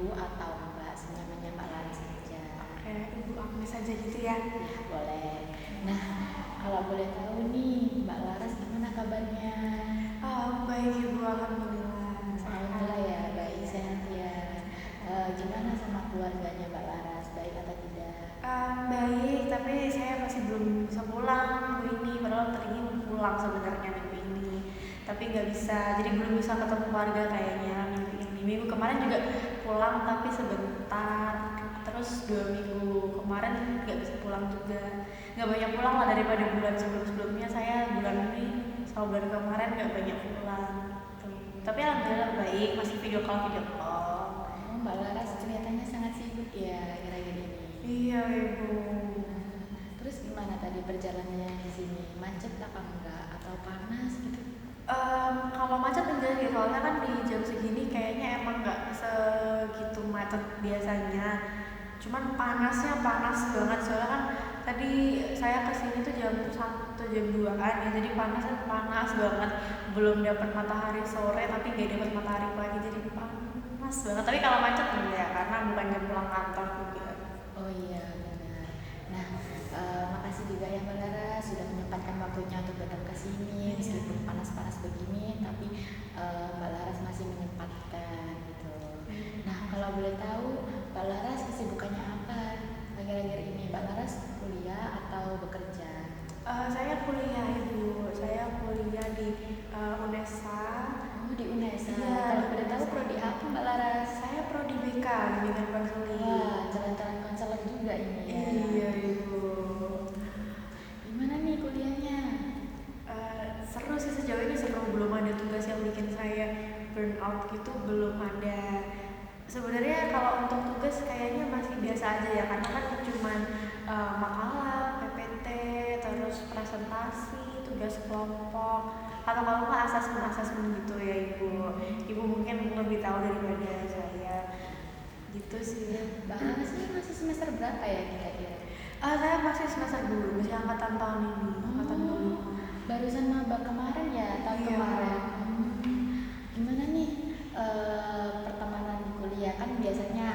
ibu atau mbak, senyamannya mbak Laras aja. Oke, Ibu Agnes aja gitu ya. Ya boleh. Nah, kalau boleh tahu nih mbak Laras gimana kabarnya? Baik Ibu, alhamdulillah Alhamdulillah sehat. ya, baik sehat ya. Gimana sama keluarganya mbak Laras, baik atau tidak? Baik, tapi saya masih belum bisa pulang minggu ini. Padahal tadinya mau pulang sebenarnya minggu ini, tapi nggak bisa. Jadi belum bisa ketemu keluarga kayaknya minggu ini. Minggu kemarin juga pulang tapi sebentar. Terus 2 minggu kemarin nggak bisa pulang juga. Nggak banyak pulang lah daripada bulan sebelum-sebelumnya. Saya bulan ini sama bulan kemarin nggak banyak pulang. Tuh. Tapi alhamdulillah baik, masih video call video call. Oh, mbak Laras kelihatannya sangat sibuk ya kira-kira ini. Iya Ibu. Terus gimana tadi perjalanannya di sini? Macet apa enggak? Atau panas gitu? Kalau macet enggak sih, soalnya kan di jam segini kayaknya emang nggak segitu macet biasanya. Cuman panasnya panas banget, soalnya kan tadi saya kesini tuh jam 1 jam 2-an ya, jadi panasnya panas banget. Belum dapat matahari sore tapi nggak dapat matahari pagi, jadi panas banget. Tapi kalau macet enggak, karena bukan jam pulang kantor juga. Oh iya benar. Nah, makasih juga ya Mbak Laras sudah menyempatkan waktunya untuk datang ke sini meskipun panas-panas begini, tapi Mbak Laras masih menyempatkan gitu. Nah, kalau boleh tahu Mbak Laras kesibukannya apa akhir-akhir ini? Mbak Laras kuliah atau bekerja? Saya kuliah Ibu, saya kuliah di UNESA. Oh di UNESA. Iya, Kalau di boleh tahu UNESA. prodi apa Mbak Laras? Saya prodi BK, bimbingan konseling. Wah, jalan-jalan konselor juga ini ya. Iya Ibu. Gimana nih kuliahnya? Seru sih, sejauh ini seru, belum ada tugas yang bikin saya burn out gitu, belum ada. Sebenarnya kalau untuk tugas kayaknya masih biasa aja ya, karena kan cuman makalah, PPT, terus presentasi, tugas kelompok, atau kalau nggak asesmen gitu ya Ibu. Ibu mungkin lebih tahu daripada saya. Gitu sih. Mbak Laras ini masih semester berapa ya kira-kira? Saya masih semester dulu, masih angkatan tahun ini, angkatan dulu. Barusan maba kemarin ya, tahun Iya. kemarin. Gimana nih pertemanan di kuliah? Kan biasanya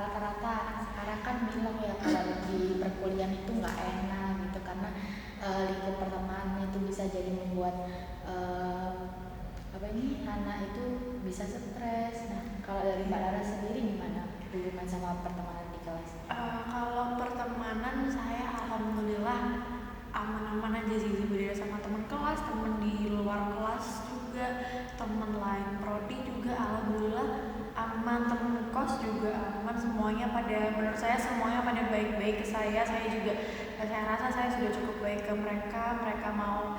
rata-rata anak sekarang kan bilang ya kalau di perkuliahan itu nggak enak gitu karena lingkup pertemanan itu bisa jadi membuat anak itu bisa stres. Nah, kalau dari Mbak Laras sendiri gimana hubungan sama pertemanan di kelas? Kalau pertemanan saya alhamdulillah aman-aman aja sih, beda sama teman kelas, teman di luar kelas juga, teman lain prodi juga alhamdulillah aman, teman kos juga aman, semuanya pada, menurut saya semuanya pada baik-baik ke saya juga, saya rasa saya sudah cukup baik ke mereka. Mereka mau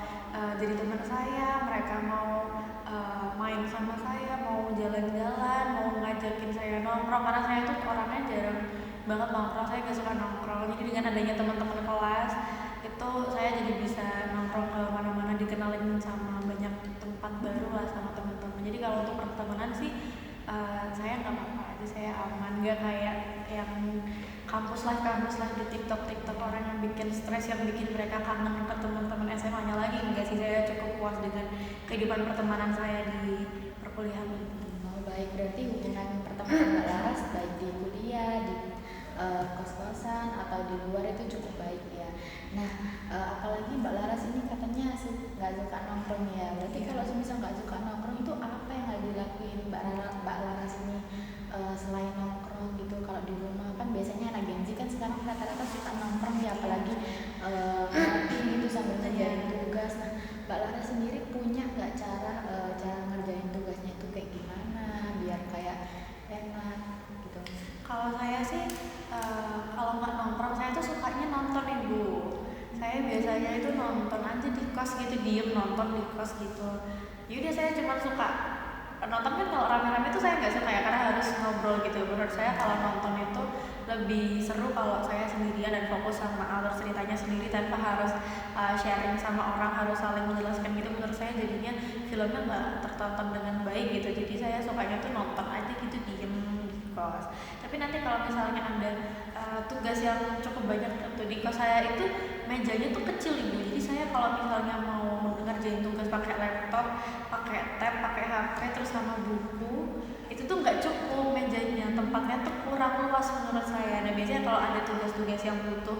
jadi teman saya, mereka mau main sama saya, mau jalan-jalan, mau ngajakin saya nongkrong, karena saya tuh orangnya jarang banget nongkrong, saya gak suka nongkrong. Jadi dengan adanya teman-teman kelas itu saya jadi bisa nongkrong ke mana-mana, dikenalin sama banyak tempat baru lah sama teman-teman. Jadi kalau untuk pertemanan sih saya nggak apa-apa aja, saya aman, nggak kayak yang kampus life di TikTok orang yang bikin stres, yang bikin mereka kangen ke teman-teman SMA-nya lagi. Enggak sih, saya cukup puas dengan kehidupan pertemanan saya di perkuliahan ini. Oh, baik, berarti hubungan pertemanan Mbak Laras baik di kuliah, di kos-kosan atau di luar itu cukup baik ya. Nah, apalagi Mbak Laras ini katanya nggak suka nongkrong ya. Berarti kalau semisal nggak suka nongkrong itu apa yang nggak dilakuin Mbak Laras ini selain nongkrong gitu? Kalau di rumah kan biasanya anak Gen Z kan sekarang rata-rata suka nongkrong ya, apalagi ngopi gitu sambil ngerjain tugas. Nah, Mbak Laras sendiri punya nggak cara ngerjain tugasnya itu kayak gimana biar kayak enak gitu? Kalau saya sih kalau nggak nongkrong, saya tuh sukanya nonton Ibu. Saya biasanya itu nonton aja di kos gitu, diem nonton di kos gitu. Yaudah, saya cuma suka nonton. Kan kalau rame-rame itu saya nggak suka ya, karena harus ngobrol gitu. Menurut saya kalau nonton itu lebih seru kalau saya sendirian dan fokus sama alur ceritanya sendiri tanpa harus sharing sama orang, harus saling menjelaskan gitu. Menurut saya jadinya filmnya nggak tertonton dengan baik gitu. Jadi saya sukanya tuh nonton aja gitu, diem di kos. Tapi nanti kalau misalnya ada tugas yang cukup banyak tuh di kos saya, itu mejanya tuh kecil Ibu. Jadi saya kalau misalnya mau ngerjain tugas pakai laptop, pakai tab, pakai HP, terus sama buku, itu tuh nggak cukup mejanya, tempat luas menurut saya. Nah biasanya kalau ada tugas-tugas yang butuh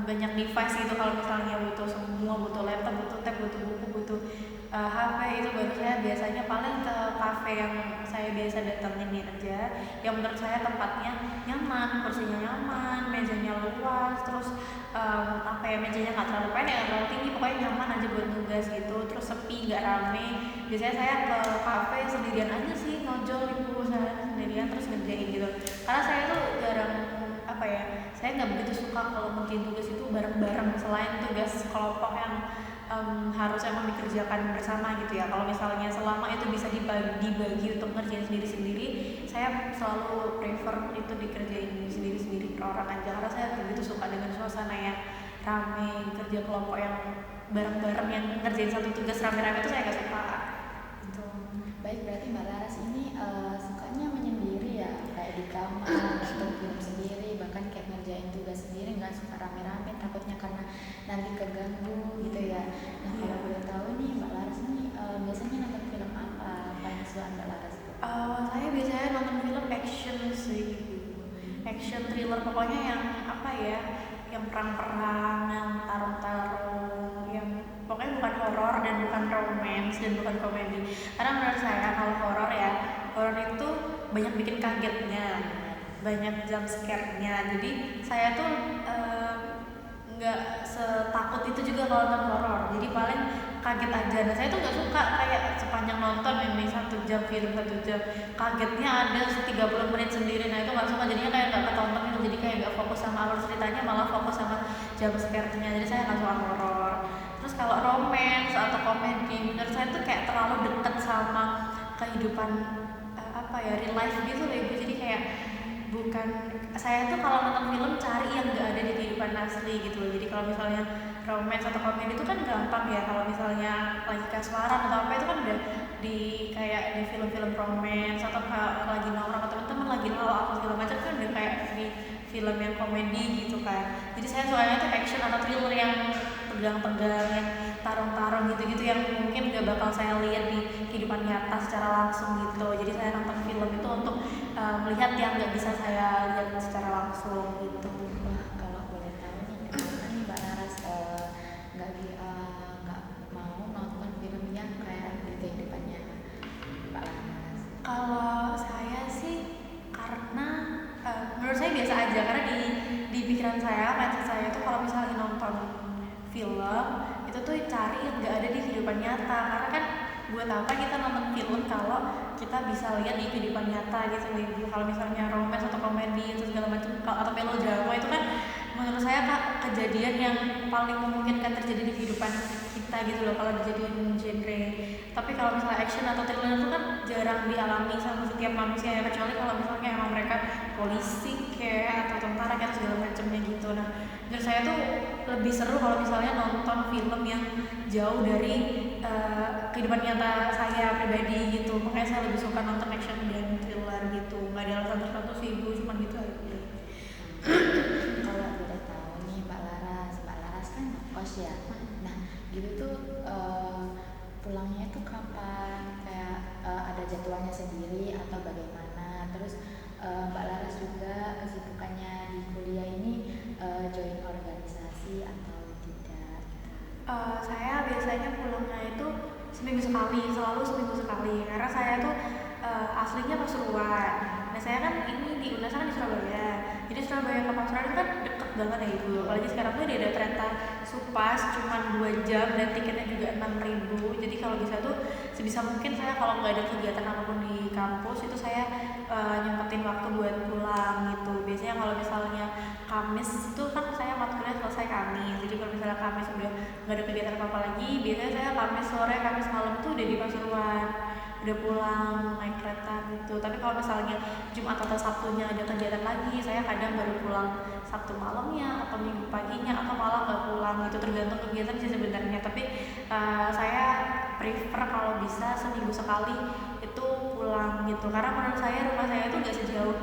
banyak device gitu, kalau misalnya butuh semua, butuh laptop, butuh tab, butuh buku, butuh HP, itu baru saya biasanya paling ke kafe yang saya biasa datengin aja, yang menurut saya tempatnya nyaman, kursinya nyaman, mejanya luas, terus apa ya, mejanya nggak terlalu pendek, nggak terlalu tinggi, pokoknya nyaman aja buat tugas gitu, terus sepi, nggak rame. Biasanya saya ke kafe sendirian aja sih, nojol di buku saya sendirian terus ngerjain gitu, karena saya tuh jarang, apa ya, saya nggak begitu suka kalau ngerjain tugas itu bareng-bareng, selain tugas kelompok yang harus emang dikerjakan bersama gitu ya. Kalau misalnya selama itu bisa dibagi untuk ngerjain sendiri-sendiri, saya selalu prefer itu dikerjain sendiri-sendiri per orang aja, karena saya begitu suka dengan suasana yang rame, kerja kelompok yang bareng-bareng, yang ngerjain satu tugas rame-rame itu saya gak suka gitu. Baik, berarti Mbak Laras ini sukanya menyendiri ya, kayak di kamar atau film sendiri, bahkan kayak ngerjain tugas sendiri, nggak suka rame-rame takutnya karena nanti keganggu gitu ya. Nah kalau boleh tahu nih Mbak Laras ini biasanya nonton film apa yang kesukaan Mbak Laras? Saya biasanya nonton film action sih, action thriller, pokoknya yang apa ya, yang perang-perang, yang tarung-tarung, yang pokoknya bukan horor dan bukan romance dan bukan komedi. Karena menurut saya kalau horor ya, horor itu banyak bikin kagetnya, banyak jump scare-nya. Jadi saya tuh nggak setakut itu juga kalau nonton horor. Jadi paling kaget aja. Nah saya tuh nggak suka kayak sepanjang nonton ini 1 jam film 1 jam kagetnya ada 30 menit sendiri. Nah itu nggak suka, jadinya kayak nggak ketonton gitu. Jadi kayak nggak fokus sama alur ceritanya, malah fokus sama jump scare-nya. Jadi saya nggak suka horor. Terus kalau romance atau komedi, menurut saya tuh kayak terlalu deket sama kehidupan apa ya, real life gitu loh ibu. Jadi kayak bukan, saya tuh kalau nonton film cari yang nggak ada di kehidupan asli gitu loh. Jadi kalau misalnya romance atau komedi itu kan gampang ya, kalau misalnya lagi kasmaran atau apa itu kan udah di kayak di film-film romance, atau lagi nongkrong atau teman-teman lagi lawa apa segala macam kan udah kayak di film yang komedi gitu kan. Jadi saya sukanya tuh action atau thriller yang tegang-tegang, yang tarung-tarung gitu-gitu, yang mungkin gak bakal saya lihat di kehidupan nyata secara langsung gitu. Jadi saya nonton film itu untuk melihat yang gak bisa saya lihat secara langsung gitu. Wah, kalau boleh tahu nih kenapa nih Mbak Laras nggak mau nonton film yang kayak di kehidupannya Mbak Laras? Kalau saya sih karena menurut saya biasa aja, karena di pikiran saya, mindset saya itu kalau misalnya nonton film itu tuh cari yang nggak ada di kehidupan nyata. Karena kan buat apa kita nonton film kalau kita bisa lihat di kehidupan nyata gitu ibu. Kalau misalnya romance atau komedi itu segala macam atau melodrama itu kan menurut saya kejadian yang paling memungkinkan terjadi di kehidupan kita gitu loh kalau dijadiin genre. Tapi kalau misalnya action atau thriller itu kan jarang dialami sama setiap manusia ya, kecuali kalau misalnya emang mereka polisi kayak atau tentara kayak segala macamnya gitu. Nah menurut saya tuh lebih seru kalau misalnya nonton film yang jauh dari kehidupan nyata saya pribadi gitu. Makanya saya lebih suka nonton action dan thriller gitu. Nggak ada alasan tertentu sih ibu, cuma gitu aja. Kalau boleh tahu nih Mbak Laras kan ngekos ya. Nah gitu tuh pulangnya tuh kapan? Kayak ada jadwalnya sendiri atau bagaimana? Terus Mbak Laras juga kesibukannya di kuliah ini join organisasi atau tidak? Saya biasanya pulangnya itu seminggu sekali, selalu seminggu sekali. Karena saya tuh aslinya Pasuruan. Nah saya kan ini di UNAS kan di Surabaya. Jadi Surabaya ke Pasuruan itu kan deket banget ya ibu. Apalagi sekarang tuh ada kereta Supas cuma 2 jam dan tiketnya juga 6.000. Jadi kalau bisa tuh sebisa mungkin saya kalau nggak ada kegiatan apapun di kampus itu saya nyempetin waktu buat pulang gitu. Biasanya kalau misalnya Kamis itu kan saya matkulnya selesai Kamis. Jadi kalau misalnya Kamis udah nggak ada kegiatan apa-apa lagi, biasanya saya Kamis sore, Kamis malam tuh udah di Pasuruan, udah pulang naik kereta gitu. Tapi kalau misalnya Jumat atau Sabtunya ada kegiatan lagi, saya kadang baru pulang Sabtu malamnya atau Minggu paginya atau malah nggak pulang gitu, tergantung kegiatan sih sebenarnya. Tapi saya prefer kalau bisa seminggu sekali itu pulang gitu, karena menurut saya rumah saya itu nggak sejauh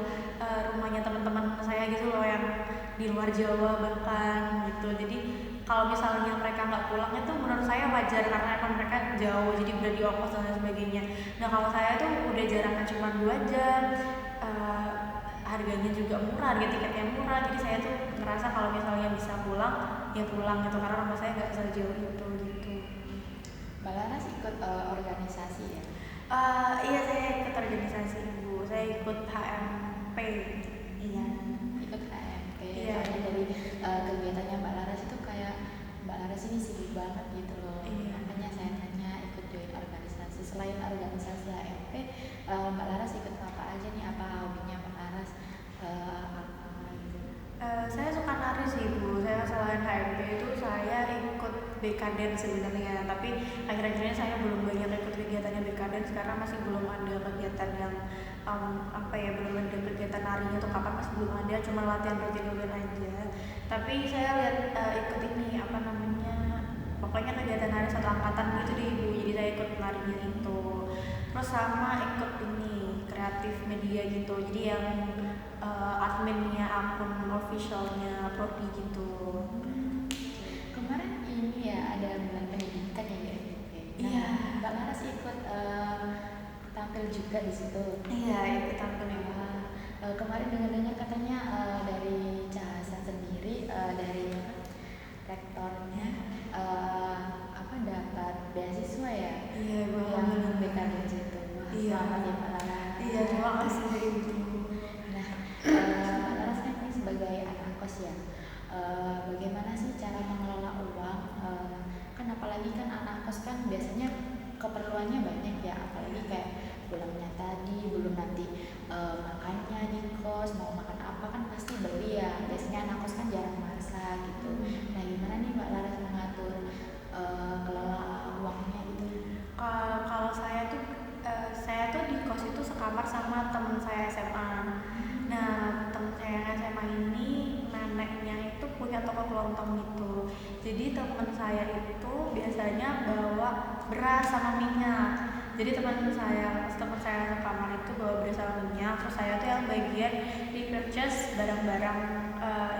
rumahnya teman-teman saya gitu loh yang di luar Jawa bahkan gitu. Jadi kalau misalnya mereka nggak pulang itu menurut saya wajar, karena emang mereka jauh jadi udah di ongkos dan sebagainya. Nah kalau saya tuh udah jarang, cuma 2 jam, harganya juga murah, harga tiketnya murah. Jadi saya tuh ngerasa kalau misalnya bisa pulang ya pulang gitu, karena rumah saya nggak sejauh itu gitu. Mbak Laras ikut organisasi ya? Iya, saya ikut organisasi ibu, saya ikut HMP. Iya. Ikut KMP. Iya. Soalnya dari kegiatannya Mbak Laras itu kayak Mbak Laras ini sibuk banget gitu loh. Iya. Makanya saya tanya ikut join organisasi. Selain organisasi HMP, Mbak Laras ikut apa aja nih? Apa hobinya Mbak Laras? Apa gitu? Saya suka nari sih ibu. Saya selain HMP itu saya ikut BK sebenarnya, tapi akhir-akhirnya saya belum banyak ikut kegiatannya BK karena masih belum ada kegiatan yang belum ada kegiatan narinya tuh kapan, masih belum ada, cuma latihan rutin aja. Tapi saya lihat ikut ini apa namanya, pokoknya kegiatan nari satu angkatan gitu deh ibu, jadi saya ikut narinya itu. Terus sama ikut ini kreatif media gitu, jadi yang adminnya akun officialnya Prodi gitu. Kemarin ini ya ada bulan pendidikan ya di FIP. Nah, Iya. Mbak Laras ikut tampil juga di situ. Iya, ikut tampil ibu. Kemarin dengar-dengar katanya dari Cahasa sendiri dari rektornya dapat beasiswa ya? Iya ibu, Yang BKD itu. Iya. Selamat ya Mbak Laras. Iya, terima kasih ibu. Nah, Mbak Laras kan ini sebagai anak kos ya. Bagaimana sih cara mengelola uang? Kan apalagi kan anak kos kan biasanya keperluannya banyak ya, apalagi kayak pulangnya tadi, belum nanti makannya di kos, mau makan apa kan pasti beli ya. Biasanya anak kos kan jarang masak gitu. Nah, gimana nih Mbak Laras mengatur kelola uangnya gitu? Kalau saya tuh di kos itu sekamar sama temen saya SMA. Nah, temen saya yang SMA ini neneknya itu punya toko kelontong gitu. Jadi temen saya itu biasanya bawa beras sama minyak. Jadi teman saya sekamar itu bawa beras sama minyak. Terus saya tuh yang bagian di purchase barang-barang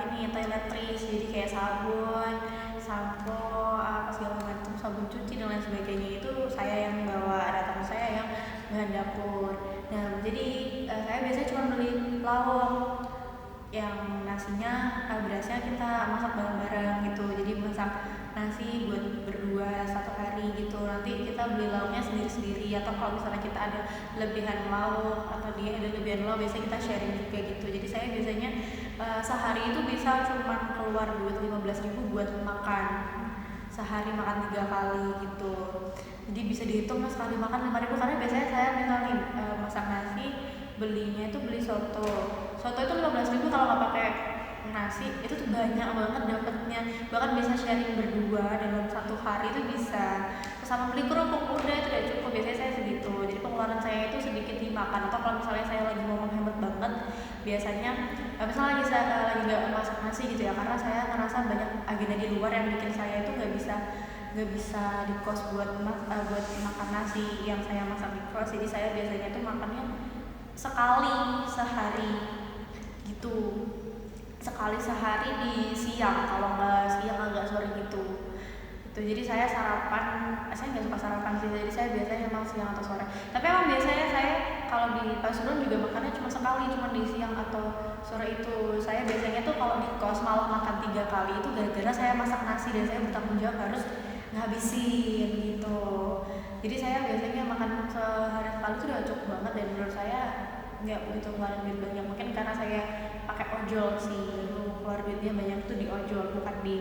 ini toiletries. Jadi kayak sabun, sampo, apa segala macam, sabun cuci dan lain sebagainya itu saya yang bawa. Ada teman saya yang bahan dapur. Nah, jadi saya biasanya cuma beli lauk, yang nasinya berasnya kita masak bareng-bareng gitu. Jadi masak nasi buat berdua satu hari gitu, nanti kita beli lauknya sendiri-sendiri, atau kalau misalnya kita ada lebihan lauk atau dia ada lebihan lauk, biasanya kita sharing juga gitu. Jadi saya biasanya sehari itu bisa cuma keluar duit 15.000 buat makan, sehari makan 3 kali gitu. Jadi bisa dihitung sekali makan 5.000, karena biasanya saya misalnya masak nasi, belinya itu beli soto itu 15.000, kalau nggak pakai nasi itu tuh banyak banget dapatnya, bahkan bisa sharing berdua dalam satu hari itu bisa. Sama beli kerupuk udah itu udah cukup, biasanya saya segitu. Jadi pengeluaran saya itu sedikit dimakan, atau kalau misalnya saya lagi mau menghemat banget, biasanya misalnya lagi nggak masak nasi gitu ya, karena saya ngerasa banyak agenda di luar yang bikin saya itu nggak bisa di kos buat makan nasi yang saya masak di kos. Jadi saya biasanya tuh makannya sekali sehari gitu, sekali sehari di siang, kalau nggak siang agak sore gitu. Jadi saya saya nggak suka sarapan sih, jadi saya biasanya emang siang atau sore. Tapi emang biasanya saya kalau di Pasuruan juga makannya cuma sekali, cuma di siang atau sore itu. Saya biasanya tuh kalau di kos malah makan 3 kali itu gara-gara saya masak nasi dan saya bertanggung jawab harus ngabisin gitu. Jadi saya biasanya makan sehari sekali itu udah cukup banget, dan menurut saya nggak begitu ngeluarin duit banyak. Mungkin karena saya pakai ojol sih, keluar duitnya banyak tuh di ojol, bukan di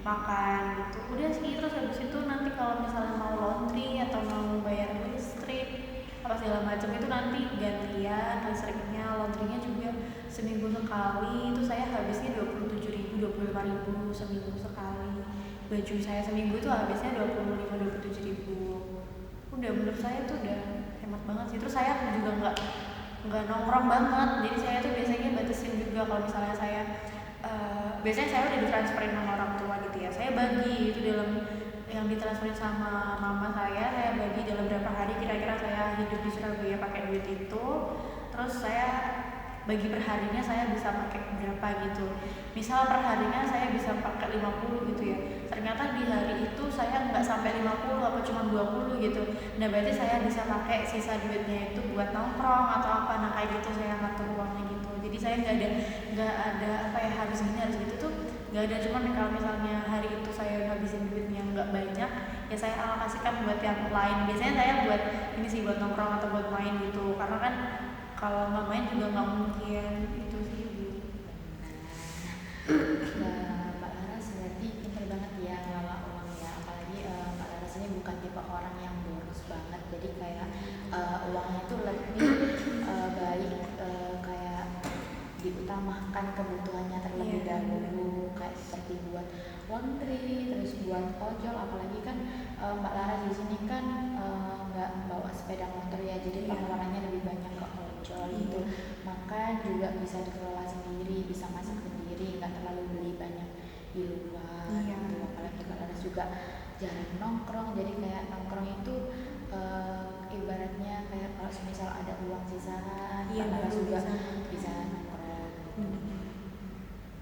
makan gitu. Udah sih, terus habis itu nanti kalau misalnya mau laundry atau mau bayar listrik apa segala macam itu nanti gantian listriknya, laundrynya juga seminggu sekali. Itu saya habisnya 27.000, 25.000 seminggu sekali. Baju saya seminggu itu habisnya 27.000. Udah, menurut saya tuh udah hemat banget sih. Terus saya juga nggak nongkrong banget, jadi saya tuh biasanya batasin juga. Kalau misalnya saya biasanya saya udah ditransferin sama orang tua gitu ya, saya bagi itu dalam yang ditransferin sama mama saya bagi dalam berapa hari kira-kira saya hidup di Surabaya pakai duit itu. Terus saya bagi perharinya saya bisa pakai berapa gitu. Misal perharinya saya bisa pakai 50 gitu ya, ternyata di hari itu saya nggak sampai 50 apa cuma 20 gitu. Nah berarti saya bisa pakai sisa duitnya itu buat nongkrong atau apa. Nah kayak gitu saya ngatur uangnya gitu. Jadi saya saya nggak ada apa ya harus gini harus gitu tuh nggak ada. Cuman kalau misalnya hari itu saya ngabisin duitnya nggak banyak, ya saya alokasikan buat yang lain. Biasanya saya buat ini sih, buat nongkrong atau buat main gitu, karena kan kalau nggak main juga nggak mungkin itu sih Bu. Nah, Mbak Laras berarti pintar banget ya ngelola uang ya, apalagi Mbak Laras ini bukan tipe orang yang boros banget, jadi kayak uangnya tuh lebih baik kayak diutamakan kebutuhannya terlebih dahulu, kayak seperti buat laundry, terus buat ojol, apalagi kan Mbak Laras di sini kan nggak bawa sepeda motor ya, jadi pengeluarannya lebih banyak ke ojol gitu, maka juga bisa dikelola sendiri, bisa masak sendiri, nggak terlalu beli banyak di luar gitu. Apalagi Mbak Laras juga jarang nongkrong, jadi kayak nongkrong itu ibaratnya kayak kalau misal ada uang sisaan, Mbak Laras juga bisa nongkrong.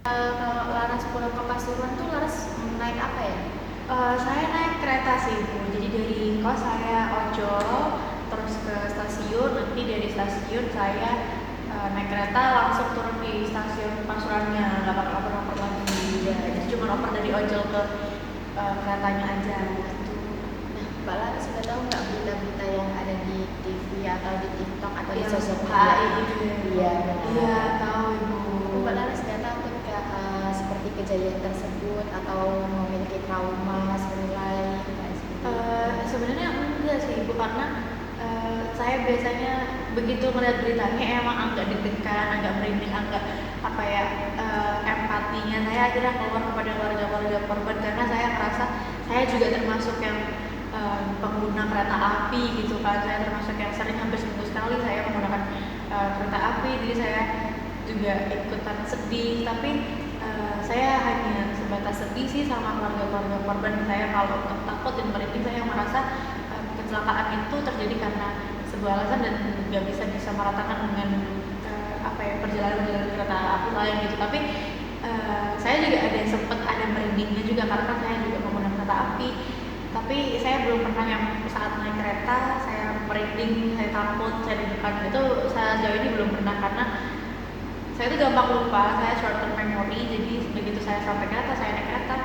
Kalau Laras pulang ke Pasuruan tuh Laras naik apa ya? Saya naik kereta sih Bu, jadi dari kos saya ojol terus ke stasiun, nanti dari stasiun saya naik kereta langsung turun di stasiun Pasuruannya, nggak pakai oper-oper lagi ya, jadi cuma oper dari ojol ke keretanya aja gitu. Nah, Mbak Laras sudah tahu nggak berita-berita yang ada di TV atau di TikTok atau di Yang sosial HI media? gitu ya? Iya, Iya tahu Ibu. Mbak Laras nggak takut nggak seperti kejadian tersebut atau memiliki trauma senilai kayak seperti itu? Sebenarnya enggak sih Ibu, karena saya biasanya begitu melihat beritanya emang agak deg-degan, agak merinding, agak apa ya, empatinya saya akhirnya keluar kepada warga-warga korban, karena saya merasa saya juga termasuk yang pengguna kereta api gitu kan. Saya termasuk yang sering, hampir seminggu sekali saya menggunakan kereta api, jadi saya juga ikutan sedih, tapi saya hanya sebatas sedih sih sama keluarga-keluarga korban. Saya kalau untuk takut dan merinding, saya merasa kecelakaan itu terjadi karena sebuah alasan dan nggak bisa disamaratakan dengan apa ya, perjalanan kereta api lain gitu. Tapi saya juga sempat ada merindingnya juga karena saya juga menggunakan kereta api. Tapi saya belum pernah yang saat naik kereta saya merinding, saya takut, saya deg-degan, itu saya sejauh ini belum pernah, karena saya tuh gampang lupa, saya short term memory. Jadi begitu saya sampai kereta, saya naik kereta,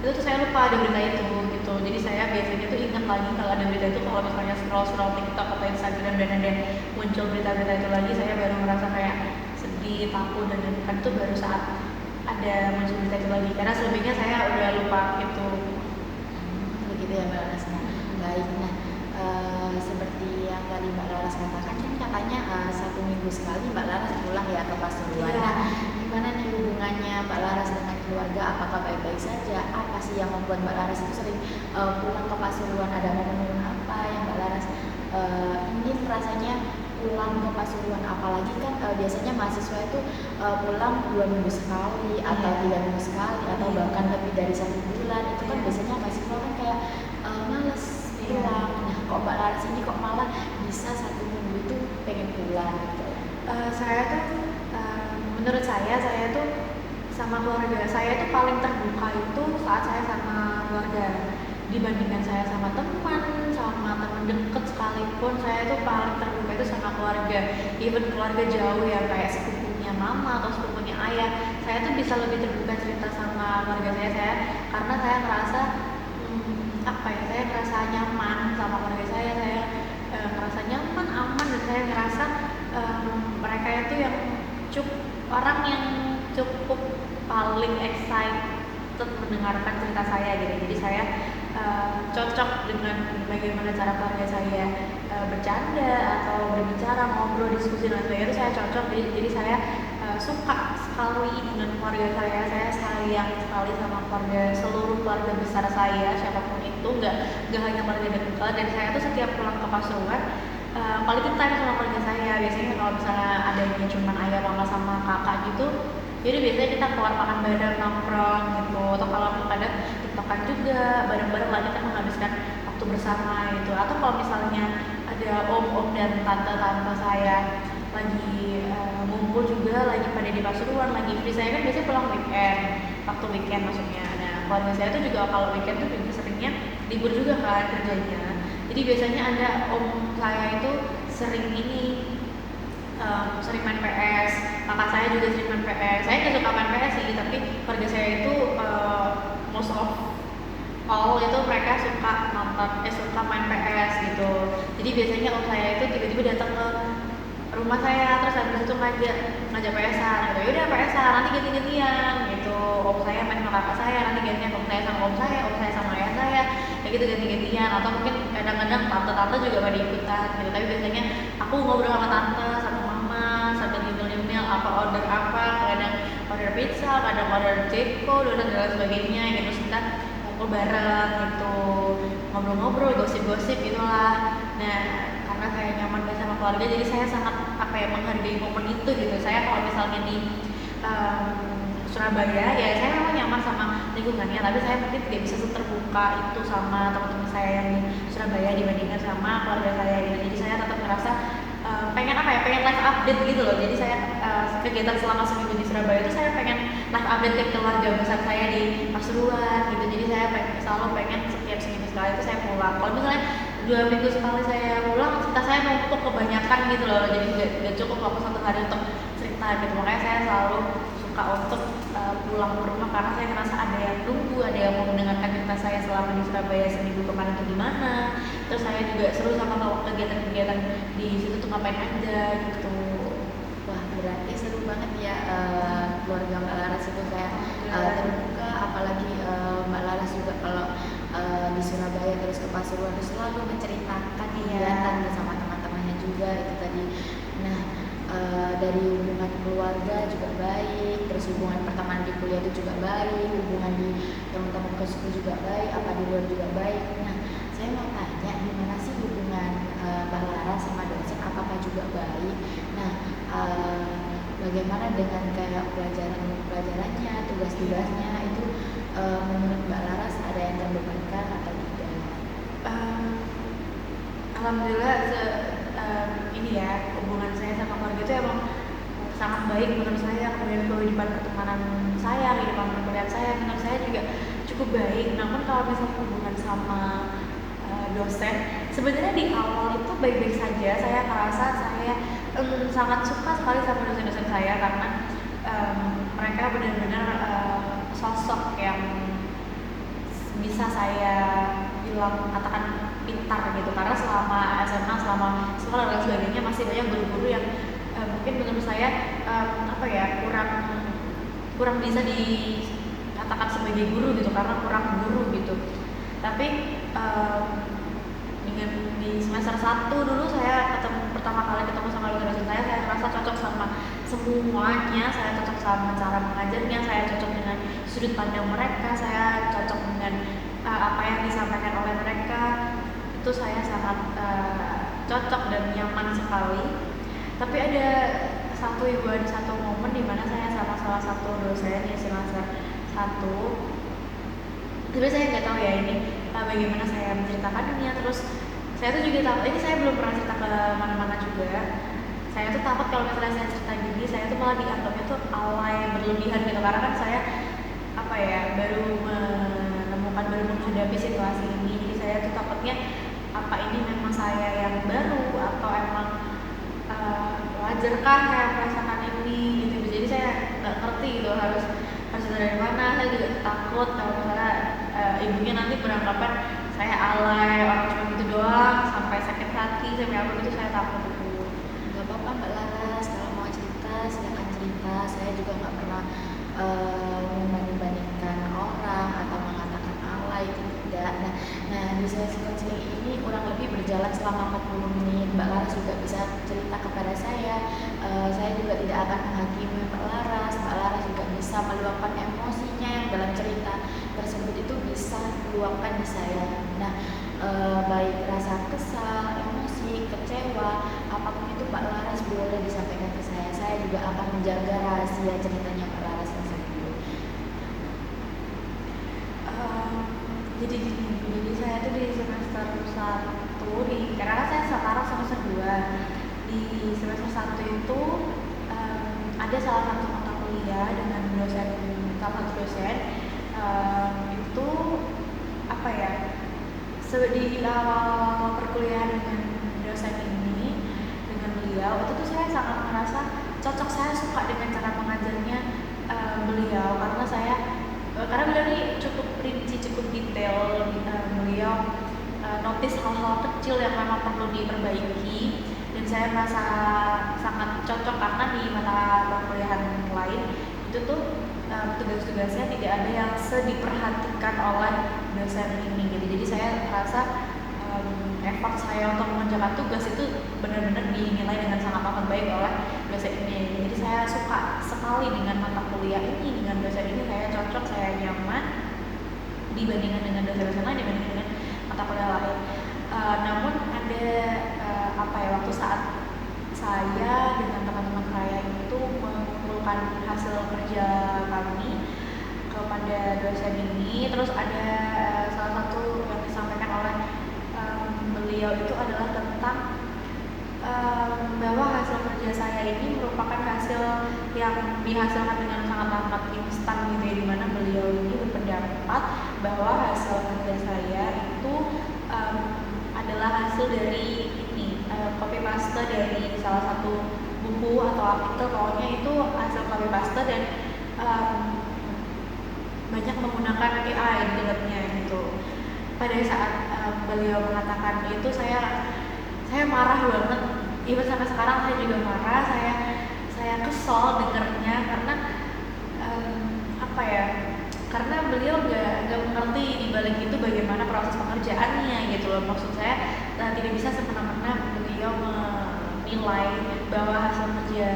itu tuh saya lupa ada berita itu gitu. Jadi saya biasanya tuh ingat lagi kalau ada berita itu, kalau misalnya scroll TikTok atau Instagram dan ada muncul berita-berita itu lagi, saya baru merasa kayak sedih, takut dan deg-degan tuh baru saat ada muncul berita itu lagi, karena selebihnya saya udah lupa gitu. Begitu ya Mbak Laras. Baik, nah seperti yang tadi Mbak Laras katakan kan katanya 1 minggu sekali Mbak Laras pulang ya ke Pasuruan. Nah, gimana nih hubungannya Mbak Laras dengan keluarga? Apakah baik-baik saja? Apa sih yang membuat Mbak Laras itu sering pulang ke Pasuruan? Ada momen-momen apa yang Mbak Laras ingin rasanya pulang ke Pasuruan? Apalagi kan biasanya mahasiswa itu pulang 2 minggu sekali atau 3 minggu sekali atau bahkan lebih dari 1 bulan. Itu kan biasanya mahasiswa kan kayak males pulang. Nah, kok Mbak Laras ini kok malah bisa 1 minggu itu pengen pulang gitu? Saya tuh menurut saya tuh sama keluarga saya tuh paling terbuka itu saat saya sama keluarga, dibandingkan saya sama teman deket sekalipun. Saya tuh paling terbuka itu sama keluarga, even keluarga jauh ya kayak sepupunya mama atau sepupunya ayah, saya tuh bisa lebih terbuka cerita sama keluarga saya karena saya ngerasa saya ngerasa nyaman sama keluarga saya ngerasa nyaman, aman, dan saya ngerasa mereka itu yang orang yang cukup paling excited mendengarkan cerita saya gitu. Jadi saya cocok dengan bagaimana cara keluarga saya bercanda atau berbicara, ngobrol, diskusi dan sebagainya, itu saya cocok. Jadi saya suka sekali dengan keluarga saya sayang sekali sama seluruh keluarga besar saya, siapapun itu, nggak hanya keluarga dekat. Dan saya tuh setiap pulang ke Pasuruan quality time sama keluarga saya. Biasanya kalau misalnya adanya cuma ayah, mama sama kakak gitu, jadi biasanya kita keluar makan bareng, nongkrong gitu, atau kalau kadang tiktokan juga bareng-bareng lah, kita menghabiskan waktu bersama gitu. Atau kalau misalnya ada om dan tante saya lagi ngumpul juga, lagi pada di Pasuruan, lagi free. Saya kan biasanya pulang waktu weekend maksudnya. Nah, keluarga saya tuh juga kalau weekend tuh juga seringnya libur juga kan kerjanya. Jadi biasanya ada om saya itu sering main PS, kakak saya saya juga sering main PS. Saya nggak suka main PS sih, tapi keluarga saya itu most of all itu mereka suka suka main PS gitu. Jadi biasanya om saya itu tiba-tiba datang ke rumah saya, terus habis itu ngajak PS-an gitu. Yaudah PS-an, nanti ganti-gantian gitu. Om saya main sama kakak saya, nanti gantian om saya sama om saya sama ayah saya, kayak gitu ganti-gantian. Atau mungkin kadang-kadang tante-tante juga pada ikutan gitu. Tapi biasanya aku ngobrol sama tante, sama mama, sambil nyemil-nyemil apa order apa, kadang order pizza, kadang order Ceko, dan lain sebagainya gitu. Terus kita ngumpul bareng gitu, ngobrol-ngobrol, gosip-gosip gitulah. Nah, karena saya nyaman banget sama keluarga, jadi saya sangat menghargai momen itu gitu. Saya kalau misalnya di Surabaya, ya saya memang nyaman sama lingkungannya, tapi saya mungkin tidak bisa seterbuka itu sama teman-teman saya yang di Surabaya dibandingkan sama keluarga saya gitu. Jadi saya tetap merasa pengen pengen live update gitu loh. Jadi saya kegiatan selama seminggu di Surabaya itu saya pengen live update ke keluarga besar saya di Pasuruan gitu. Jadi saya selalu pengen setiap seminggu sekali itu saya pulang. Kalau misalnya 2 minggu sekali saya pulang, cerita saya numpuk kebanyakan gitu loh. Jadi nggak cukup waktu 1 hari untuk cerita gitu. Makanya saya selalu suka untuk pulang ke rumah karena saya ngerasa ada yang tunggu, ada yang mau mendengarkan cerita saya selama di Surabaya seminggu kemarin itu gimana. Terus saya juga seru sama kegiatan-kegiatan di situ tuh ngapain aja gitu. Wah, berarti seru banget ya keluarga Mbak Laras itu kayak terbuka, apalagi Mbak Laras juga kalau di Surabaya terus ke Pasuruan itu selalu menceritakan kegiatan bersama teman-temannya juga itu tadi. Nah, dari hubungan keluarga juga baik, terus hubungan pertemanan di kuliah itu juga baik, hubungan di teman-teman kos itu juga baik, apa di luar juga baik. Nah, saya mau tanya gimana sih hubungan Mbak Laras sama dosen, apakah juga baik? Nah, bagaimana dengan kayak pelajarannya, tugas-tugasnya itu menurut Mbak Laras ada yang terbebankan atau tidak? Alhamdulillah ini ya, hubungan saya sama keluarga itu emang sangat baik menurut saya. Kemudian kehidupan pertemanan saya, kehidupan perkuliahan saya menurut saya juga cukup baik. Namun kalau misalnya hubungan sama dosen, sebenarnya di awal itu baik-baik saja. Saya merasa saya sangat suka sekali sama dosen-dosen saya karena mereka benar-benar sosok yang bisa saya bilang katakan pintar gitu. Karena selama SMA, selama sekolah dan sebagainya masih banyak guru-guru yang mungkin menurut saya kurang bisa dikatakan sebagai guru gitu, karena kurang guru gitu. Tapi dengan di semester 1 dulu saya pertama kali ketemu sama dosen saya merasa cocok sama semuanya. Saya cocok sama cara mengajarnya, saya cocok dengan sudut pandang mereka, saya cocok dengan apa yang disampaikan oleh mereka. Itu saya sangat cocok dan nyaman sekali. Tapi ada satu momen di mana saya sama salah satu dosen di semester 1. Tapi saya nggak tahu ya ini bagaimana saya menceritakannya. Terus saya tuh juga takut, ini saya belum pernah cerita ke mana-mana juga. Saya tuh takut kalau misalnya saya cerita gini, saya tuh malah dianggapnya tuh alay berlebihan gitu. Karena kan saya baru menghadapi situasi ini. Jadi saya tuh takutnya apa ini memang saya yang baru atau emang wajarkah saya merasakan ini gitu. Jadi saya nggak ngerti gitu harus dari mana. Saya juga takut kalau misalnya ibunya nanti beranggapan saya alay, orang cuma gitu doang, sampai sakit hati, sampai apa gitu. Saya takut itu. Gak apa-apa Mbak Laras, kalau mau cerita silakan cerita. Saya juga nggak pernah membanding-bandingkan orang atau mengatakan alay, itu tidak. Nah di sesi konseling ini kurang lebih berjalan selama 40 menit. Mbak Laras juga bisa cerita kepada saya. Saya juga tidak akan menghakimi Mbak Laras. Mbak Laras juga bisa meluapkan emosinya yang dalam cerita tersebut itu bisa diluapkan di saya. Nah, baik rasa kesal, emosi, kecewa, apapun itu Mbak Laras boleh disampaikan ke saya. Saya juga akan menjaga rahasia ceritanya Mbak Laras tersebut. Jadi saya tuh di semester 1 karena saya sekarang semester 2. Di semester 1 itu ada salah satu mata kuliah dengan salah satu dosen itu di awal perkuliahan dengan dosen ini, dengan beliau itu tuh saya sangat merasa cocok, saya suka dengan cara mengajarnya beliau, karena beliau ini cukup rinci, cukup detail. Beliau notice hal-hal kecil yang memang perlu diperbaiki, dan saya merasa sangat cocok karena di mata perkuliahan lain itu tuh tugas-tugasnya tidak ada yang diperhatikan oleh dosen ini gitu. Jadi saya merasa effort saya untuk mengerjakan tugas itu benar-benar dinilai dengan sangat amat baik oleh dosen ini. Jadi saya suka sekali dengan mata kuliah ini, dengan dosen ini saya cocok, saya nyaman dibandingkan dengan dosen-dosen lain, dibandingkan dengan mata kuliah lain. Namun ada waktu saat saya dengan teman-teman saya itu mengumpulkan hasil kerja kami kepada dosen ini, terus ada salah satu yang disampaikan oleh beliau itu adalah tentang bahwa hasil kerja saya ini merupakan hasil yang dihasilkan dengan sangat-sangat instan gitu ya, dimana beliau ini berpendapat bahwa hasil kerja saya itu adalah hasil dari copy paste dari salah satu buku atau artikel, pokoknya itu hasil copy paste dan banyak menggunakan AI di dalamnya gitu. Pada saat beliau mengatakan itu saya marah banget. Even sampai sekarang saya juga marah, saya kesal dengarnya karena karena beliau nggak mengerti di balik itu bagaimana proses pengerjaannya gitu loh. Maksud saya tidak bisa semena-mena beliau menilai bahwa hasil kerja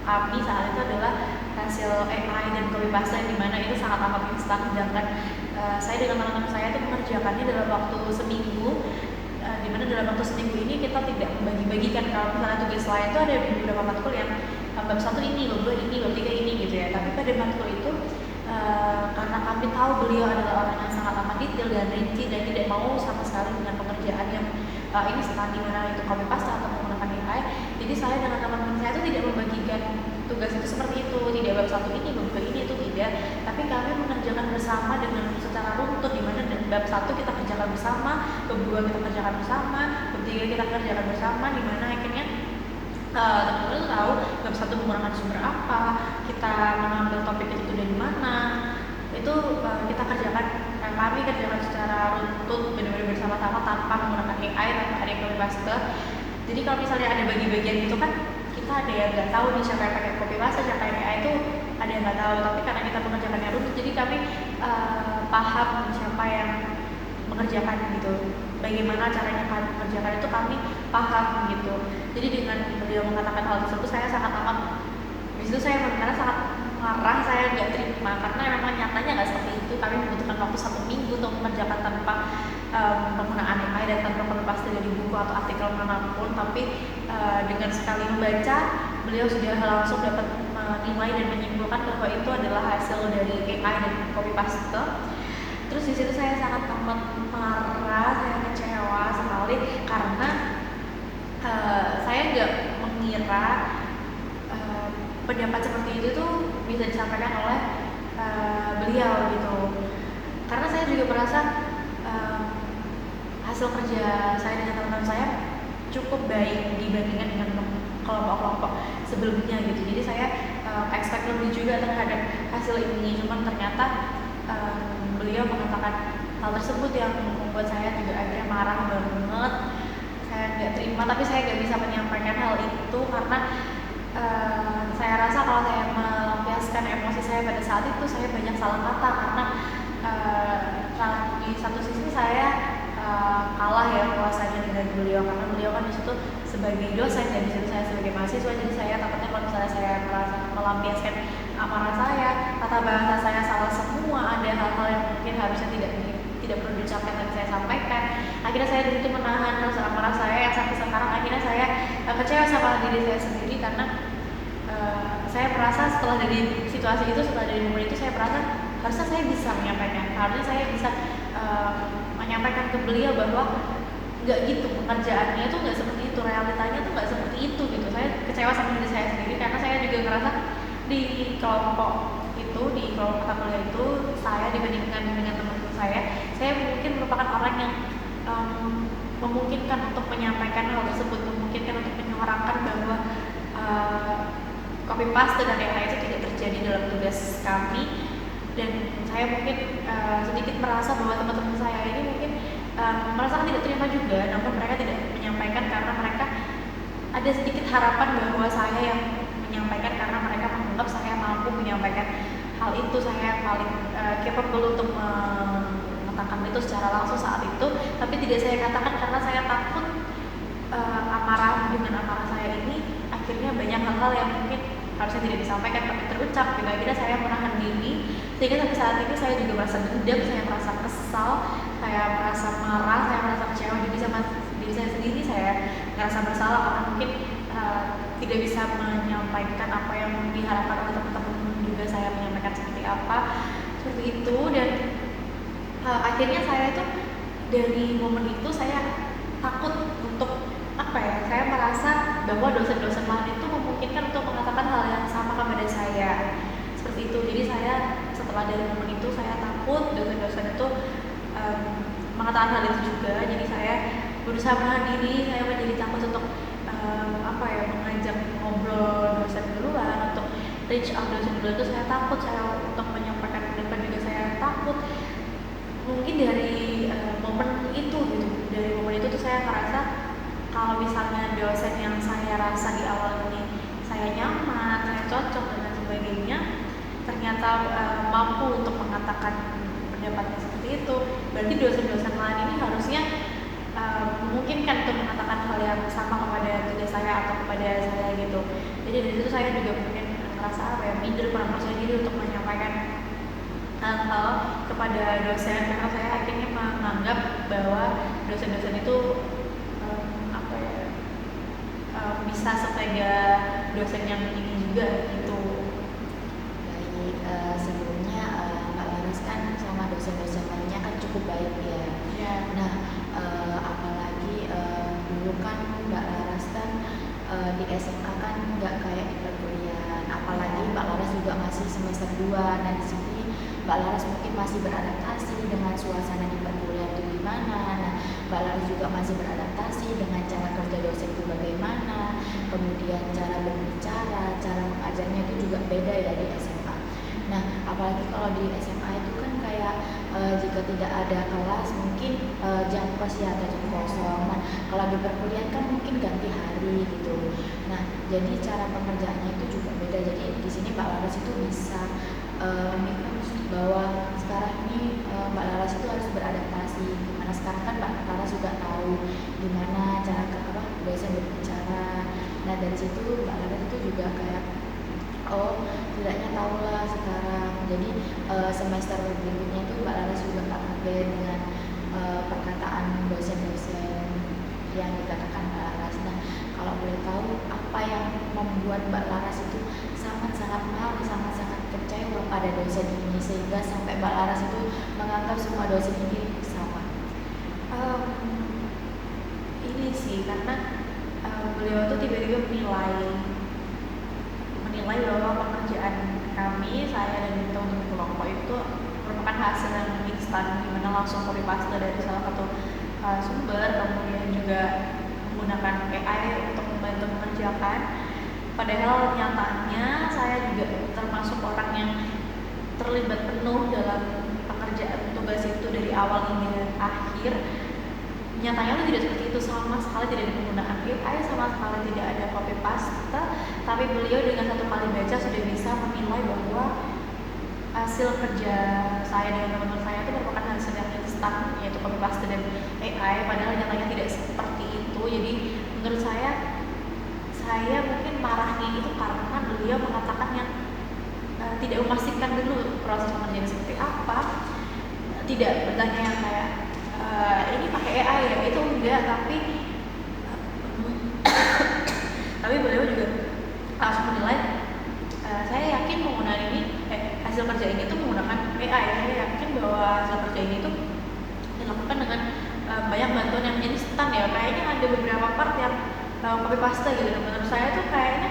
kami saat itu adalah hasil AI dan copy paste di mana itu sangat amat instan, sedangkan saya dengan teman-teman saya itu mengerjakannya dalam waktu seminggu, di mana dalam waktu seminggu ini kita tidak membagi-bagikan. Kalau misalnya tugas lain itu ada beberapa matkul yang bab 1 ini, bab 2 ini, bab 3 ini gitu ya, tapi pada matkul itu karena kami tahu beliau adalah orang yang sangat amat detail dan rinci dan tidak mau sama sekali dengan pengerjaan yang ini setelah dimana itu copy paste atau menggunakan AI. Jadi saya dengan teman-teman saya itu tidak membagikan tugas itu seperti itu, tidak bab 1 ini, bab 2 ini, itu tidak, tapi kami mengerjakan bersama dengan secara runtut, di mana bab 1 kita kerjakan bersama, bab 2 kita kerjakan bersama, bab 3 kita kerjakan bersama, di mana akhirnya teman-teman itu tahu bab 1 menggunakan sumber apa, kita mengambil topik itu dari mana, itu kita kerjakan, kami kerjakan secara runtut benar-benar bersama-sama tanpa menggunakan AI, tanpa ada copy paste. Jadi kalau misalnya ada bagi-bagian itu kan kita ada yang nggak tahu nih siapa yang pakai copy paste, siapa yang AI, itu ada yang nggak tahu, tapi karena kita mengerjakannya runtut jadi kami paham siapa yang mengerjakan gitu, bagaimana caranya kami mengerjakan itu kami paham gitu. Jadi dengan beliau mengatakan hal tersebut saya sangat amat, disitu saya benar-benar sangat marah, saya nggak terima karena memang nyatanya nggak seperti itu. Kami membutuhkan waktu 1 minggu untuk mengerjakan tanpa penggunaan AI dan tanpa copy paste dari buku atau artikel manapun, tapi dengan sekali membaca beliau sudah langsung dapat menilai dan menyimpulkan bahwa itu adalah hasil dari AI dan copy paste. Terus di situ saya sangat amat marah, saya kecewa sekali karena saya nggak mengira pendapat seperti itu tuh bisa disampaikan oleh beliau gitu. Karena saya juga merasa hasil kerja saya dengan teman-teman saya cukup baik dibandingkan dengan kelompok-kelompok sebelumnya gitu. Jadi saya expect lebih juga terhadap hasil ini, cuman ternyata beliau mengatakan hal tersebut yang membuat saya juga akhirnya marah banget. Saya nggak terima, tapi saya nggak bisa menyampaikan hal itu karena saya rasa kalau saya melampiaskan emosi saya pada saat itu saya banyak salah kata, karena di satu sisi saya kalah ya kuasanya dengan beliau, karena beliau kan di situ sebagai dosen dan di situ saya sebagai mahasiswa. Jadi saya takutnya kalau misalnya saya merasa melampiaskan amarah saya, tata bahasa saya salah semua, ada hal-hal yang mungkin harusnya tidak perlu diucapkan dan saya sampaikan. Akhirnya saya di situ menahan rasa amarah saya yang sampai sekarang akhirnya saya kecewa sama diri saya sendiri karena saya merasa setelah dari situasi itu, setelah dari momen itu saya merasa harusnya saya bisa menyampaikan, harusnya saya bisa menyampaikan ke beliau bahwa nggak gitu pengerjaannya itu, nggak seperti itu, realitanya tuh nggak seperti itu gitu. Saya kecewa sama diri saya sendiri karena saya juga ngerasa di kelompok itu, di kelompok mata kuliah itu, saya dibandingkan dengan teman-teman saya mungkin merupakan orang yang memungkinkan untuk menyampaikan hal tersebut, memungkinkan untuk menyuarakan bahwa copy paste dan AI itu tidak terjadi dalam tugas kami. Dan saya mungkin sedikit merasa bahwa teman-teman saya ini mungkin merasakan tidak terima juga, namun mereka tidak menyampaikan karena mereka ada sedikit harapan bahwa saya yang menyampaikan, karena mereka menganggap saya mampu menyampaikan hal itu, saya paling capable untuk mengatakan itu secara langsung saat itu. Tapi tidak saya katakan karena saya takut dengan amarah saya ini akhirnya banyak hal-hal yang mungkin harusnya tidak disampaikan tapi terucap gitu. Akhirnya saya menahan diri, sehingga sampai saat ini saya juga merasa dendam, saya merasa kesal, saya merasa marah, saya merasa kecewa juga sama diri saya sendiri. Saya merasa bersalah karena mungkin tidak bisa menyampaikan apa yang diharapkan oleh teman-teman juga, saya menyampaikan seperti apa, seperti itu. Dan akhirnya saya itu dari momen itu saya takut untuk saya merasa bahwa dosen-dosen lain itu memungkinkan untuk mengatakan hal yang sama kepada saya, seperti itu. Jadi saya setelah dari momen itu saya takut dosen-dosen itu mengatakan hal itu juga. Jadi saya berusaha menahan diri, saya menjadi takut untuk mengajak ngobrol dosen duluan, untuk reach out dosen duluan itu saya takut, saya untuk menyampaikan pendapat juga saya takut. Mungkin dari momen itu gitu, dari momen itu tuh saya merasa kalau misalnya dosen yang saya rasa di awal ini saya nyaman, saya cocok dan lain sebagainya, ternyata mampu untuk mengatakan pendapatnya seperti itu, berarti dosen-dosen lain ini harusnya memungkinkan untuk mengatakan hal yang sama kepada tugas saya atau kepada saya gitu. Jadi dari situ saya juga mungkin merasa minder, kurang percaya diri untuk menyampaikan hal kepada dosen, karena saya akhirnya menganggap bahwa dosen-dosen itu bisa setega dosen yang ini juga gitu. Baik, sebelumnya Mbak Laras kan sama dosen-dosen lainnya kan cukup baik ya. Yeah. Nah, apalagi dulu kan Mbak Laras kan di SMA kan nggak kayak di perkuliahan, apalagi Mbak Laras juga masih semester 2. Nah di sini Mbak Laras mungkin masih beradaptasi dengan suasana di perkuliahan itu gimana. Nah, Mbak Laras juga masih beradaptasi dengan cara kerja dosen itu bagaimana, kemudian cara berbicara, cara mengajarnya itu juga beda ya di SMA. Nah, apalagi kalau di SMA itu kan kayak jika tidak ada kelas mungkin jam kos ya atau jam kosong. Nah, kalau di perkuliahan kan mungkin ganti hari gitu. Nah, jadi cara pengerjaannya itu juga beda. Jadi di sini Mbak Laras itu bisa bahwa sekarang ini Mbak Laras itu harus beradaptasi. Dimana sekarang kan Mbak Laras juga tahu gimana cara dosen berbicara. Nah dari situ Mbak Laras itu juga kayak tidaknya tahu lah sekarang. Jadi semester berikutnya itu Mbak Laras juga tak update dengan perkataan dosen-dosen yang dikatakan Mbak Laras. Nah kalau boleh tahu apa yang membuat Mbak Laras itu sangat-sangat marah, sangat-sangat kecewa pada dosen ini sehingga sampai Mbak Laras itu menganggap semua dosen ini sama? Ini sih karena beliau tuh tiba-tiba menilai bahwa pekerjaan kami, saya dan teman-teman kelompok itu merupakan hasil yang instan, dimana langsung copy paste dari salah satu sumber, kemudian juga menggunakan AI untuk membantu mengerjakan. Padahal nyatanya saya juga termasuk orang yang terlibat penuh dalam pekerjaan tugas itu dari awal hingga akhir. Nyatanya itu tidak seperti itu, sama sekali tidak ada penggunaan AI, sama sekali tidak ada copy paste. Tapi beliau dengan satu kali baca sudah bisa menilai bahwa hasil kerja saya dengan teman-teman saya itu merupakan hasil yang instan, yaitu copy paste dan AI. Padahal nyatanya tidak seperti itu. Jadi menurut saya mungkin marahnya itu karena beliau mengatakan yang tidak memastikan dulu proses pengerjaan seperti apa, tidak bertanya yang kayak ini pakai AI ya, itu enggak, tapi beliau juga langsung menilai saya yakin penggunaan ini hasil kerja ini tuh menggunakan AI. Saya yakin bahwa hasil kerja ini tuh dilakukan dengan banyak bantuan yang instan ya, kayaknya ada beberapa part yang copy paste gitu. Dan menurut saya tuh kayaknya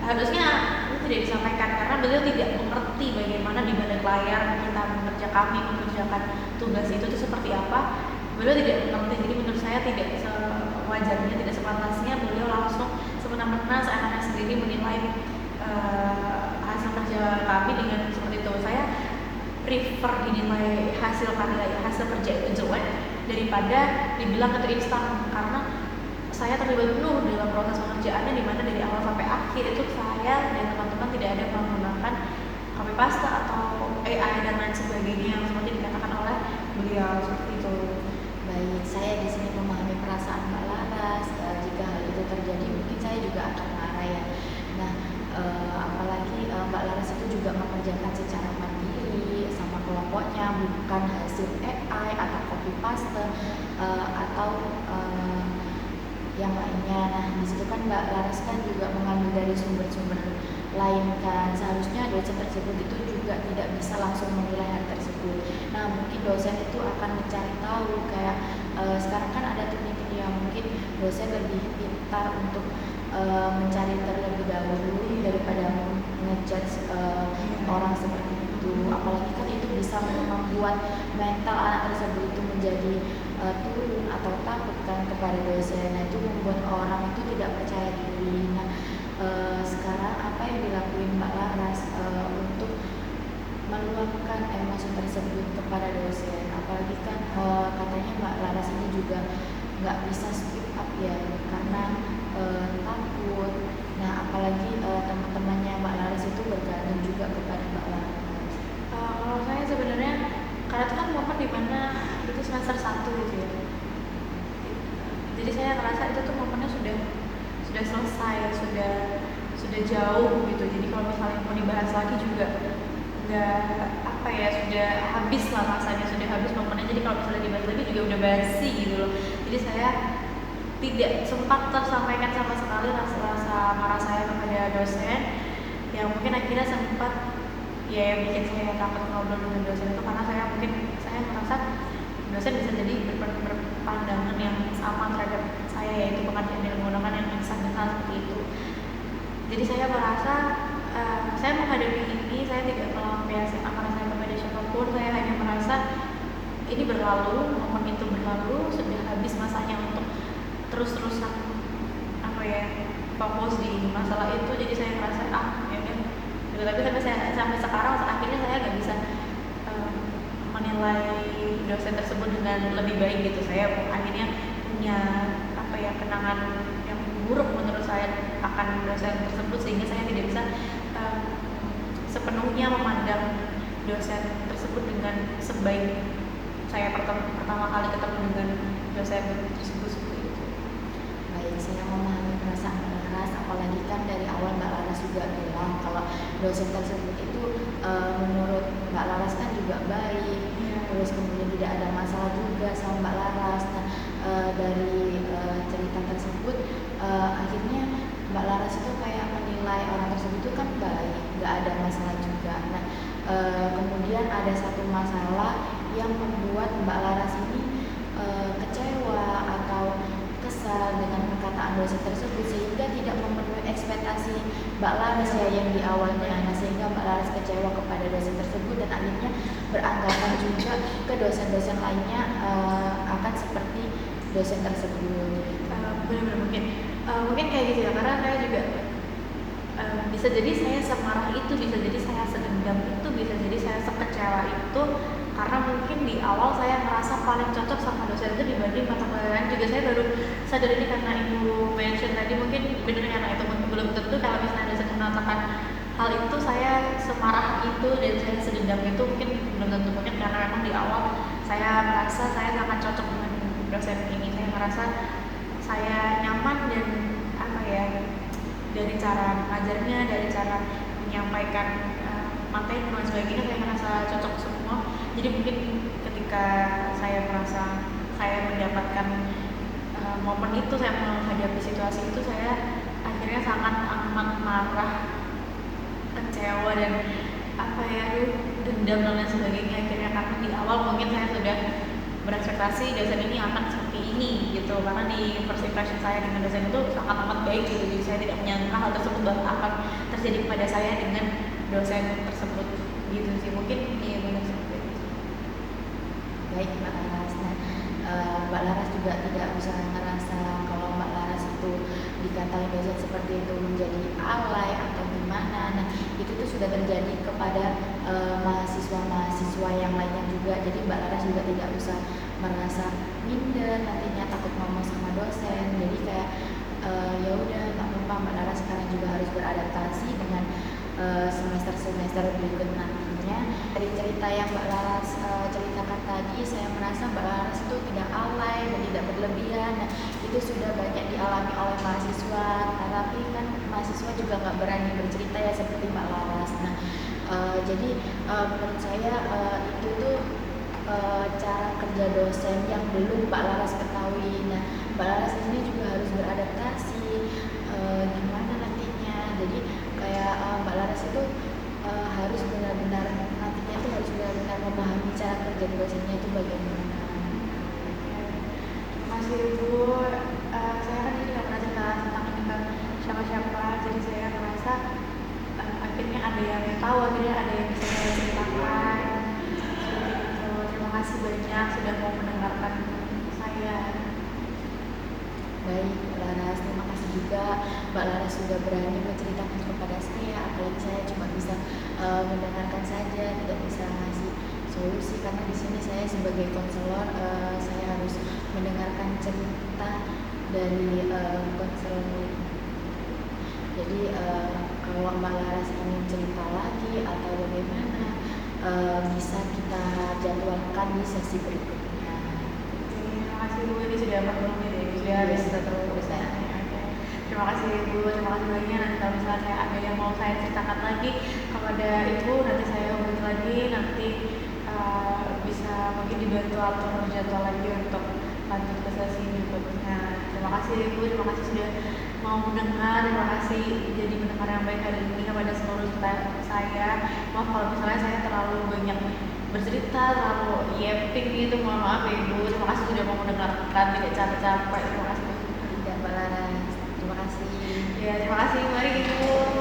harusnya itu tidak disampaikan karena beliau tidak mengerti bagaimana di balik layar kita mengerjakan tugas itu tuh seperti apa. Beliau tidak mengerti. Jadi menurut saya tidak sewajarnya, tidak sepantasnya beliau langsung semena-mena seenaknya sendiri menilai hasil kerja kami dengan seperti itu. Saya prefer dinilai hasil karya, hasil kerja itu jelek daripada dibilang itu instan, karena saya terlibat penuh dalam proses pengerjaannya, di mana dari awal sampai akhir itu saya dan teman-teman tidak ada menggunakan copy paste atau AI dan lain sebagainya yang seperti dikatakan oleh beliau seperti itu. Baik, saya di sini memahami perasaan Mbak Laras. Jika hal itu terjadi, mungkin saya juga akan marah ya. Nah, apalagi Mbak Laras itu juga mengerjakan secara mandiri sama kelompoknya, bukan hasil AI atau copy paste atau yang lainnya. Nah, di situ kan Mbak Laras kan juga mengambil dari sumber-sumber lain kan. Seharusnya dosen tersebut itu juga tidak bisa langsung menilai hal tersebut. Nah, mungkin dosen itu akan mencari tahu kayak sekarang kan ada teknik yang mungkin dosen lebih pintar untuk mencari terlebih dahulu daripada ngejudge orang seperti itu. Apalagi kan itu bisa membuat mental anak tersebut itu menjadi turun atau takut kan kepada dosen. Nah, itu membuat orang itu tidak percaya diri. Nah, sekarang apa yang dilakukan Mbak Laras untuk meluapkan emosi tersebut kepada dosen? Apalagi kan katanya Mbak Laras ini juga nggak bisa speak up ya karena takut. Nah, apalagi teman-temannya Mbak Laras itu bergantung juga kepada Mbak Laras. Kalau saya sebenarnya karena itu kan momen dimana itu semester 1 gitu ya, jadi saya ngerasa itu tuh momennya sudah selesai, sudah jauh gitu. Jadi kalau misalnya mau dibahas lagi juga nggak apa ya, sudah habis lah masanya, sudah habis momennya. Jadi kalau misalnya dibahas lagi juga udah basi gitu loh. Jadi saya tidak sempat tersampaikan sama sekali rasa marah saya kepada dosen, yang mungkin akhirnya sempat ya yang bikin saya takut ngobrol dengan dosen itu karena saya merasa dosen bisa jadi berpandangan yang sama terhadap saya, yaitu pekerjaan yang menggunakan yang instan seperti itu. Jadi saya merasa saya menghadapi ini, saya tidak melampiaskan amarah saya kepada siapapun. Saya hanya merasa ini berlalu, momen itu berlalu, sudah habis masanya untuk terus-terusan fokus di masalah itu. Jadi saya merasa ya udah. Tapi sampai sekarang akhirnya saya nggak bisa menilai dosen tersebut dengan lebih baik gitu. Saya akhirnya punya kenangan yang buruk menurut saya akan dosen tersebut, sehingga saya tidak bisa sepenuhnya memandang dosen tersebut dengan sebaik saya pertama kali ketemu dengan dosen tersebut seperti itu. Baik, saya memahami perasaan Mbak Laras, apalagi kan dari awal Mbak Laras juga bilang kalau dosen tersebut itu menurut Mbak Laras kan juga baik, terus kemudian tidak ada masalah juga sama Mbak Laras. Nah, dari cerita tersebut akhirnya Mbak Laras itu kayak menilai orang tersebut itu kan baik, nggak ada masalah juga. Nah, kemudian ada satu masalah yang membuat Mbak Laras ini kecewa atau kesal dengan perkataan dosen tersebut, sehingga tidak memenuhi ekspektasi Mbak Laras ya yang di awalnya. Nah, sehingga Mbak Laras kecewa kepada dosen tersebut dan akhirnya beranggapan juga ke dosen-dosen lainnya akan seperti dosen tersebut. Benar-benar mungkin kayak gitu ya, karena saya juga bisa jadi saya semarah itu, bisa jadi saya sedendam itu, bisa jadi saya sekecewa itu karena mungkin di awal saya merasa paling cocok sama dosen itu dibanding mata pelajaran. Juga saya baru sadar ini karena ibu mention tadi, mungkin benar karena itu belum tentu kalau misalnya dosen mengatakan hal itu saya semarah itu dan saya sedendam itu, mungkin belum tentu, mungkin karena memang di awal saya merasa saya sangat cocok dengan dosen ini. Saya merasa saya nyaman dan dari cara mengajarnya, dari cara menyampaikan materi dan sebagainya, saya merasa cocok semua. Jadi mungkin ketika saya merasa saya mendapatkan momen itu, saya menghadapi situasi itu, saya akhirnya sangat amat marah, kecewa dan dendam dan lain sebagainya. Akhirnya karena di awal mungkin saya sudah berekspektasi dosen ini akan seperti ini gitu, karena di first impression saya dengan dosen itu sangat amat baik gitu. Jadi saya tidak menyangka hal tersebut akan terjadi kepada saya dengan dosen tersebut gitu sih. Mungkin iya benar seperti itu. Baik Mbak Laras. Nah, Mbak Laras juga tidak bisa merasa kalau Mbak Laras itu itu dikatain dosen seperti itu menjadi alay atau gimana. Nah itu tuh sudah terjadi kepada mahasiswa-mahasiswa yang lainnya juga. Jadi Mbak Laras juga tidak usah merasa minder nantinya takut ngomong sama dosen. Jadi kayak ya udah nggak apa-apa, Mbak Laras sekarang juga harus beradaptasi dengan semester-semester berikut nantinya. Dari cerita yang Mbak Laras ceritakan tadi, saya merasa Mbak Laras itu tidak alay dan tidak berlebihan. Nah, itu sudah banyak dialami oleh mahasiswa, tapi kan mahasiswa juga nggak berani bercerita ya seperti Mbak Laras. Nah, jadi menurut saya itu tuh cara kerja dosen yang belum Mbak Laras ketahui. Nah, Mbak Laras ini juga harus beradaptasi gimana nantinya. Jadi kayak Mbak Laras itu harus benar-benar nantinya itu harus benar-benar memahami cara kerja dosennya itu bagaimana. Masih Ibu, saya kan ini nggak pernah cerita tentang ini ke siapa-siapa, jadi saya merasa akhirnya ada yang tahu, akhirnya ada yang bisa saya ceritakan. Seperti itu. Terima kasih banyak sudah mau mendengarkan saya. Baik, Mbak Laras, terima kasih juga Mbak Laras sudah berani menceritakan kepada saya, apalagi saya cuma bisa mendengarkan saja, tidak bisa ngasih solusi karena di sini saya sebagai konselor saya harus mendengarkan cerita dari konselor. Jadi kalau Mbak Laras ingin cerita lagi atau bagaimana bisa kita jadwalkan di sesi berikutnya. Terima kasih Bu, ini sudah 40 menit ya, sudah habis terus ya. Terima kasih Ibu, terima kasih banyak. Nanti kalau misalnya saya ada yang mau saya ceritakan lagi kepada Ibu, nanti saya hubungi lagi, nanti bisa mungkin dibantu atur jadwal lagi untuk lanjut ke sesi berikutnya. Terima kasih Ibu, terima kasih sudah mau mendengar, terima kasih jadi mendengar yang baik hari ini kepada seluruh saya. Maaf kalau misalnya saya terlalu banyak bercerita, terlalu yapping gitu, mohon maaf ya Ibu. Terima kasih sudah mau mendengarkan, tidak capek-capek. Terima kasih. Tidak, Mbak Laras, terima kasih. Ya, terima kasih. Mari Ibu.